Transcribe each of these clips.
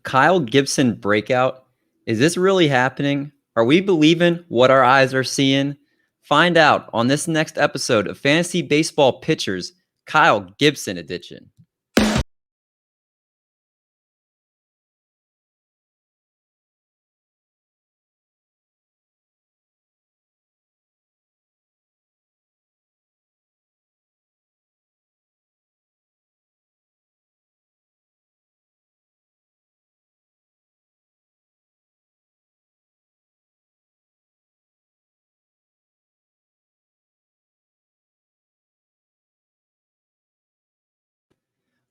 Kyle Gibson breakout? Is this really happening? Are we believing what our eyes are seeing? Find out on this next episode of Fantasy Baseball Pitchers, Kyle Gibson edition.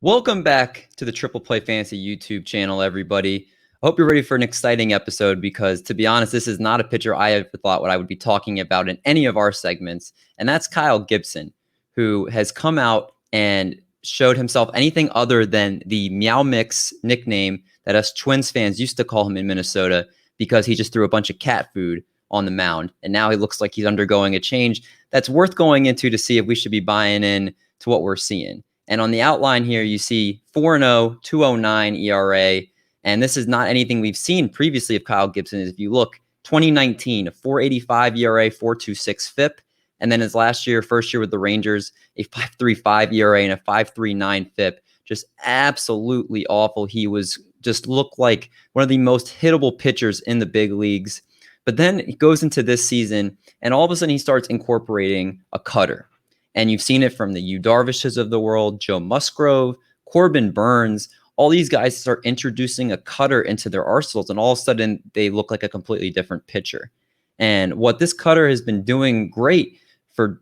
Welcome back to the Triple Play Fantasy YouTube channel, everybody. I hope you're ready for an exciting episode because, to be honest, this is not a pitcher I ever thought what I would be talking about in any of our segments, and that's Kyle Gibson, who has come out and showed himself anything other than the Meow Mix nickname that us Twins fans used to call him in Minnesota because he just threw a bunch of cat food on the mound, and now he looks like he's undergoing a change that's worth going into to see if we should be buying in to what we're seeing. And on the outline here, you see 4-0, 2.09 ERA. And this is not anything we've seen previously of Kyle Gibson. If you look, 2019, a 4.85 ERA, 4.26 FIP. And then his last year, first year with the Rangers, a 5.35 ERA and a 5.39 FIP. Just absolutely awful. He was just looked like one of the most hittable pitchers in the big leagues. But then he goes into this season, and all of a sudden he starts incorporating a cutter. And you've seen it from the Yu Darvishes of the world, Joe Musgrove, Corbin Burns. All these guys start introducing a cutter into their arsenals, and all of a sudden they look like a completely different pitcher. And what this cutter has been doing great for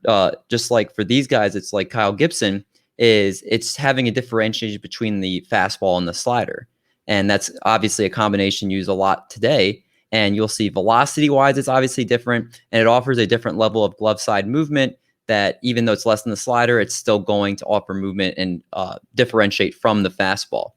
just like for these guys, it's like Kyle Gibson, is it's having a differentiation between the fastball and the slider. And that's obviously a combination used a lot today. And you'll see velocity-wise, it's obviously different, and it offers a different level of glove side movement that even though it's less than the slider, it's still going to offer movement and differentiate from the fastball.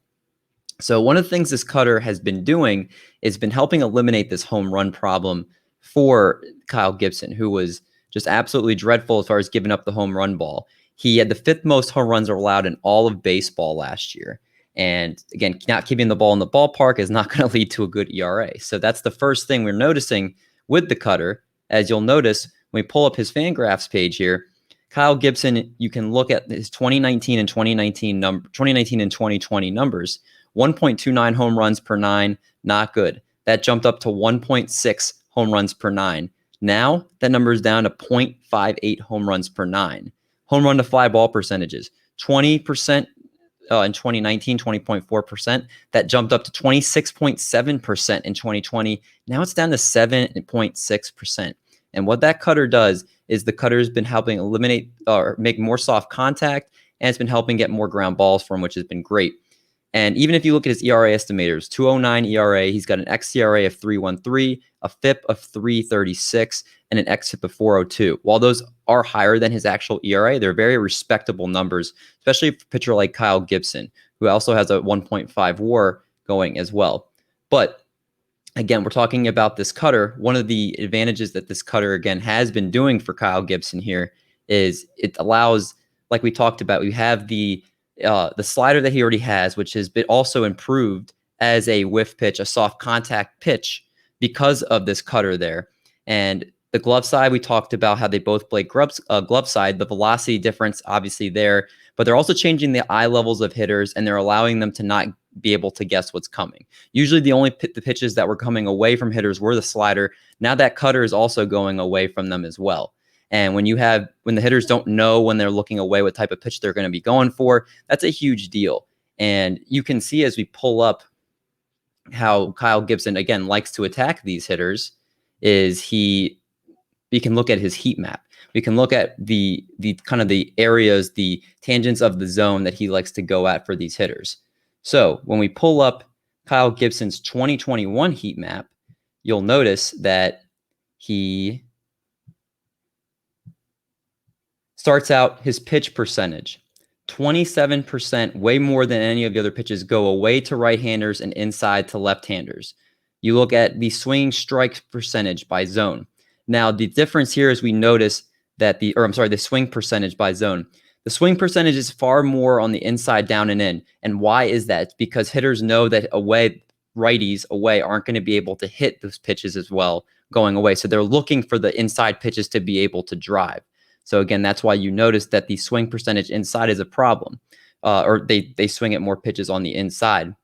So one of the things this cutter has been doing is been helping eliminate this home run problem for Kyle Gibson, who was just absolutely dreadful as far as giving up the home run ball. He had the fifth most home runs allowed in all of baseball last year. And again, not keeping the ball in the ballpark is not going to lead to a good ERA. So that's the first thing we're noticing with the cutter. As you'll notice, when we pull up his Fangraphs page here, Kyle Gibson, you can look at his 2019 and 2020 numbers. 1.29 home runs per nine, not good. That jumped up to 1.6 home runs per nine. Now that number is down to 0.58 home runs per nine. Home run to fly ball percentages, 20% in 2019, 20.4%. That jumped up to 26.7% in 2020. Now it's down to 7.6%. And what that cutter does is the cutter has been helping eliminate or make more soft contact, and it's been helping get more ground balls from, which has been great. And even if you look at his ERA estimators, 2.09 ERA, he's got an xERA of 3.13, a FIP of 3.36, and an xFIP of 4.02. While those are higher than his actual ERA, they're very respectable numbers, especially for a pitcher like Kyle Gibson, who also has a 1.5 WAR going as well. But again, we're talking about this cutter. One of the advantages that this cutter, again, has been doing for Kyle Gibson here is it allows, like we talked about, we have the slider that he already has, which has been also improved as a whiff pitch, a soft contact pitch because of this cutter there. And the glove side, we talked about how they both play glove side, the velocity difference obviously there, but they're also changing the eye levels of hitters, and they're allowing them to not be able to guess what's coming. Usually the only the pitches that were coming away from hitters were the slider. Now that cutter is also going away from them as well. And when the hitters don't know when they're looking away what type of pitch they're going to be going for, that's a huge deal. And you can see as we pull up how Kyle Gibson, again, likes to attack these hitters is we can look at his heat map. We can look at the kind of the areas, the tangents of the zone that he likes to go at for these hitters. So when we pull up Kyle Gibson's 2021 heat map, you'll notice that he starts out his pitch percentage. 27%, way more than any of the other pitches, go away to right-handers and inside to left-handers. You look at the swinging strike percentage by zone. Now, the difference here is we notice that the swing percentage by zone. The swing percentage is far more on the inside, down, and in. And why is that? It's because hitters know that away, righties away aren't going to be able to hit those pitches as well going away. So they're looking for the inside pitches to be able to drive. So again, that's why you notice that the swing percentage inside is a problem, or they swing at more pitches on the inside.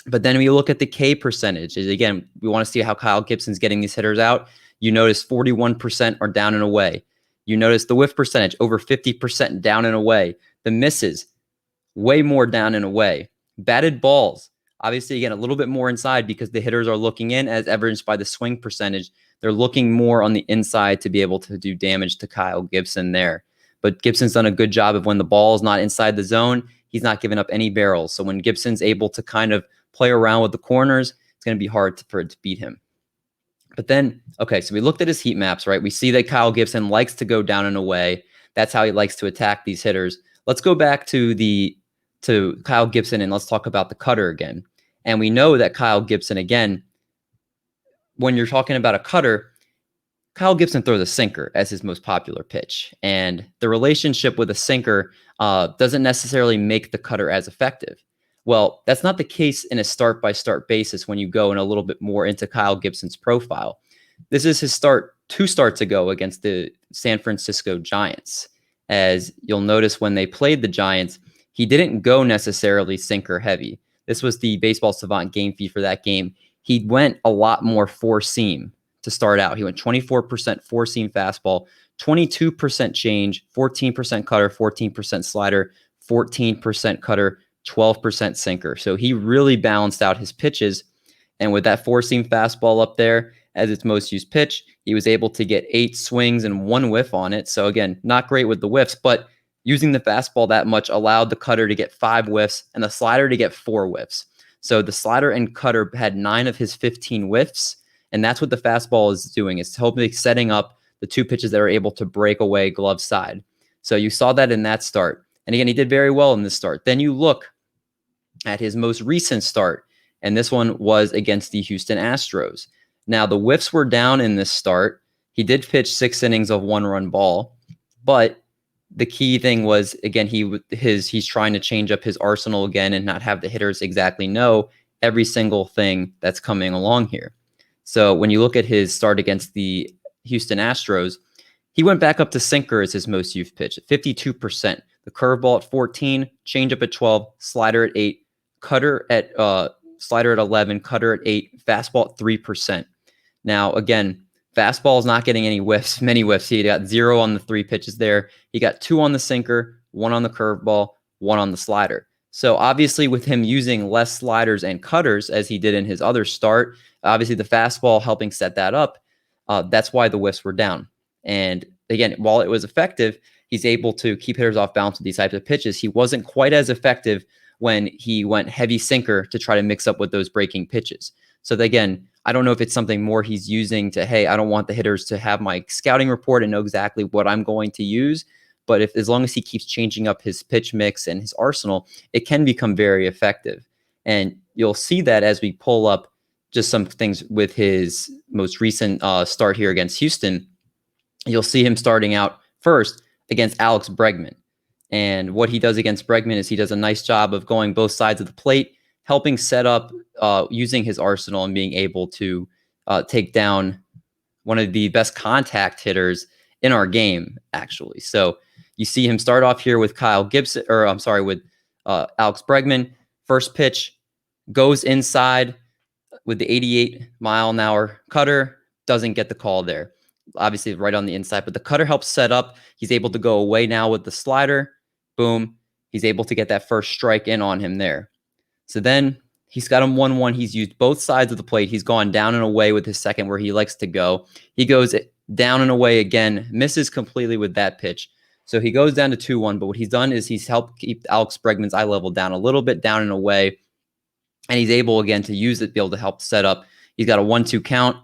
But then we look at the K percentage. Again, we want to see how Kyle Gibson's getting these hitters out. You notice 41% are down and away. You notice the whiff percentage, over 50% down and away. The misses, way more down and away. Batted balls, obviously, again, a little bit more inside because the hitters are looking in, as evidenced by the swing percentage. They're looking more on the inside to be able to do damage to Kyle Gibson there. But Gibson's done a good job of when the ball is not inside the zone, he's not giving up any barrels. So when Gibson's able to kind of play around with the corners, it's going to be hard for it to beat him. But then, okay, so we looked at his heat maps, right? We see that Kyle Gibson likes to go down and away. That's how he likes to attack these hitters. Let's go back to Kyle Gibson and let's talk about the cutter again. And we know that Kyle Gibson, again, when you're talking about a cutter, Kyle Gibson throws a sinker as his most popular pitch. And the relationship with a sinker doesn't necessarily make the cutter as effective. Well, that's not the case in a start-by-start basis when you go in a little bit more into Kyle Gibson's profile. This is his 2 starts ago against the San Francisco Giants. As you'll notice when they played the Giants, he didn't go necessarily sinker heavy. This was the Baseball Savant game feed for that game. He went a lot more four-seam to start out. He went 24% four-seam fastball, 22% change, 14% cutter, 14% slider, 14% cutter, 12% sinker. So he really balanced out his pitches. And with that four-seam fastball up there as its most used pitch, he was able to get 8 swings and 1 whiff on it. So again, not great with the whiffs, but using the fastball that much allowed the cutter to get 5 whiffs and the slider to get 4 whiffs. So the slider and cutter had 9 of his 15 whiffs. And that's what the fastball is doing. It's hopefully setting up the 2 pitches that are able to break away glove side. So you saw that in that start. And again, he did very well in this start. Then you look at his most recent start, and this one was against the Houston Astros. Now, the whiffs were down in this start. He did pitch 6 innings of 1-run ball, but the key thing was, again, he's trying to change up his arsenal again and not have the hitters exactly know every single thing that's coming along here. So when you look at his start against the Houston Astros, he went back up to sinker as his most used pitch at 52%. The curveball at 14, changeup at 12, slider at 8, slider at 11, cutter at 8, fastball at 3%. Now, again, fastball is not getting many whiffs. He got 0 on the 3 pitches there. He got 2 on the sinker, 1 on the curveball, 1 on the slider. So obviously with him using less sliders and cutters as he did in his other start, obviously the fastball helping set that up, that's why the whiffs were down. And again, while it was effective, he's able to keep hitters off balance with these types of pitches. He wasn't quite as effective when he went heavy sinker to try to mix up with those breaking pitches. So again, I don't know if it's something more he's using to, hey, I don't want the hitters to have my scouting report and know exactly what I'm going to use. But as long as he keeps changing up his pitch mix and his arsenal, it can become very effective. And you'll see that as we pull up just some things with his most recent start here against Houston. You'll see him starting out first against Alex Bregman. And what he does against Bregman is he does a nice job of going both sides of the plate, helping set up, using his arsenal and being able to take down one of the best contact hitters in our game, actually. So you see him start off here with with Alex Bregman. First pitch goes inside with the 88-mile-an-hour cutter, doesn't get the call there. Obviously right on the inside, but the cutter helps set up. He's able to go away now with the slider. Boom. He's able to get that first strike in on him there. So then he's got him 1-1. He's used both sides of the plate. He's gone down and away with his second where he likes to go. He goes down and away again, misses completely with that pitch. So he goes down to 2-1, but what he's done is he's helped keep Alex Bregman's eye level down a little bit, down and away, and he's able again to use it, be able to help set up. He's got a 1-2 count,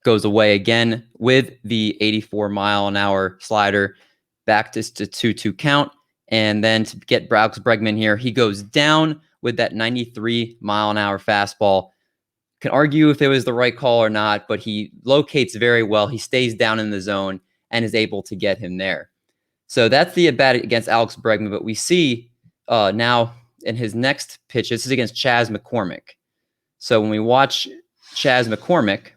goes away again with the 84-mile-an-hour slider, back to 2-2 count, and then to get Alex Bregman here, he goes down with that 93-mile-an-hour fastball. Can argue if it was the right call or not, but he locates very well. He stays down in the zone and is able to get him there. So that's the at-bat against Alex Bregman, but we see now in his next pitch, this is against Chas McCormick. So when we watch Chas McCormick,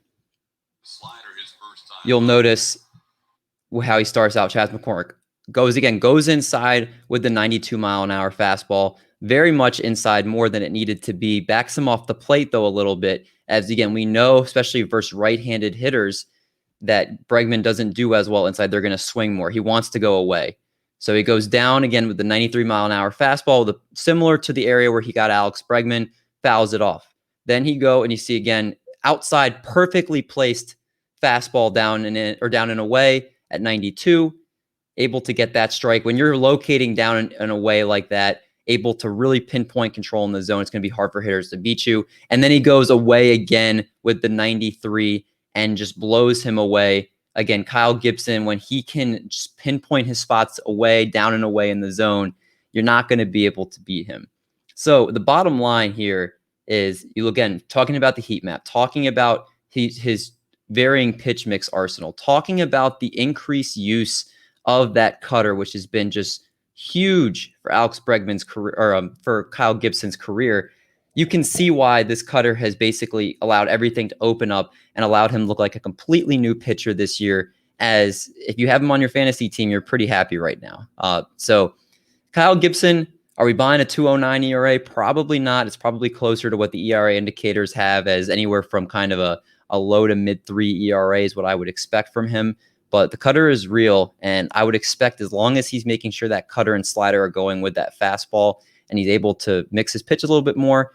you'll notice how he starts out. Chas McCormick goes inside with the 92-mile-an-hour fastball, very much inside, more than it needed to be. Backs him off the plate, though, a little bit, as, again, we know, especially versus right-handed hitters, that Bregman doesn't do as well inside. They're going to swing more. He wants to go away. So he goes down again with the 93-mile-an-hour fastball, similar to the area where he got Alex Bregman, fouls it off. Then he go and you see, again, outside, perfectly placed fastball down and away at 92, able to get that strike. When you're locating down and away like that, able to really pinpoint control in the zone, it's going to be hard for hitters to beat you. And then he goes away again with the 93 and just blows him away. Again, Kyle Gibson, when he can just pinpoint his spots away, down and away in the zone, you're not going to be able to beat him. So the bottom line here is, you again, talking about the heat map, talking about his varying pitch mix arsenal, talking about the increased use of that cutter, which has been just huge for Alex Bregman's career, or for Kyle Gibson's career. You can see why this cutter has basically allowed everything to open up and allowed him to look like a completely new pitcher this year. As if you have him on your fantasy team, you're pretty happy right now. So Kyle Gibson, are we buying a 2.09 ERA? Probably not. It's probably closer to what the ERA indicators have, as anywhere from kind of a low to mid 3 ERA is what I would expect from him. But the cutter is real, and I would expect, as long as he's making sure that cutter and slider are going with that fastball and he's able to mix his pitch a little bit more,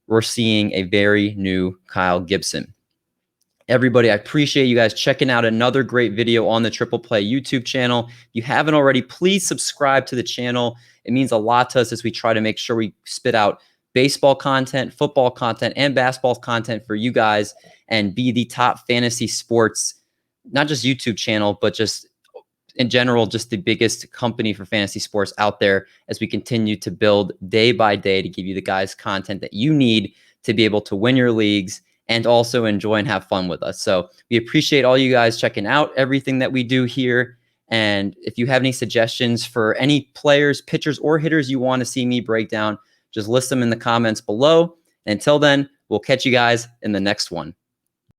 we're seeing a very new Kyle Gibson. Everybody, I appreciate you guys checking out another great video on the Triple Play YouTube channel. If you haven't already, please subscribe to the channel. It means a lot to us as we try to make sure we spit out baseball content, football content, and basketball content for you guys, and be the top fantasy sports, not just YouTube channel, but just in general, just the biggest company for fantasy sports out there, as we continue to build day by day to give you the guys content that you need to be able to win your leagues and also enjoy and have fun with us. So we appreciate all you guys checking out everything that we do here. And if you have any suggestions for any players, pitchers, or hitters you want to see me break down, just list them in the comments below. And until then, we'll catch you guys in the next one.